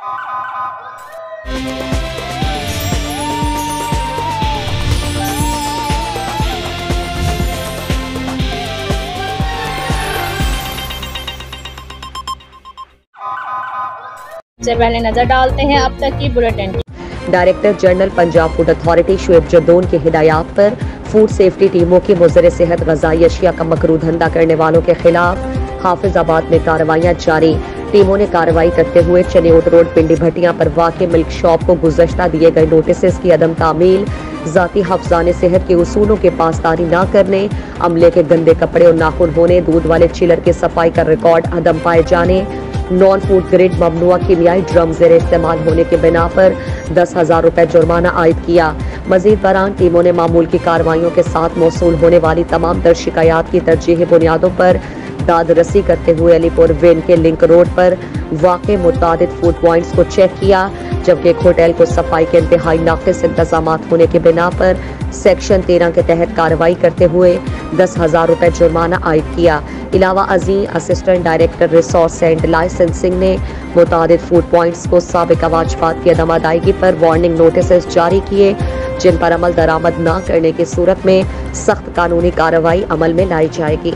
से पहले नजर डालते हैं अब तक की बुलेटिन की। Director general Punjab food authority Shoaib Jadaun की हिदायत पर फूड सेफ्टी टीमों की मुज़र सेहत ग़ज़ाई अशिया का मकरू धंधा करने वालों के खिलाफ हाफिजाबाद में कार्रवाइयाँ जारी। टीमों ने कार्रवाई करते हुए चनियोट रोड पिंडी भटिया पर वाक़ मिल्क शॉप को गुज़श्ता दिए गए नोटिस की अदम तामील, ज़ाती हफ्ज़ाने सेहत के उसूलों के पासदारी न करने, अमले के गंदे कपड़े और नाखून होने, दूध वाले चिलर की सफाई का रिकॉर्ड अदम पाए जाने, नॉन फूड ग्रेड ममनुआ कीमियाई ड्रम ज़ेर इस्तेमाल होने के बिना पर 10,000 रुपए जुर्माना आयद किया। मजीद बरान टीमों ने मामूल की कार्रवाइयों के साथ मौसूल होने वाली तमाम दर शिकायत की तरजीही बुनियादों पर दाद रसी करते हुए अलीपुर वेन के लिंक रोड पर वाक़े मुतादिद फूड पॉइंट्स को चेक किया, जबकि एक होटल को सफाई के इंतहाई नाक़िस इंतजाम होने के बिना पर सेक्शन 13 के तहत कार्रवाई करते हुए 10,000 रुपए जुर्माना आयद किया। इलावा अजीम assistant director resource and licensing ने मुतादिद फूड पॉइंट्स को साबिक़ा वाजिबात की अदम अदायगी पर वार्निंग नोटिस जारी किए, जिन पर अमल दरामद न करने की सूरत में सख्त कानूनी कार्रवाई अमल में लाई जाएगी।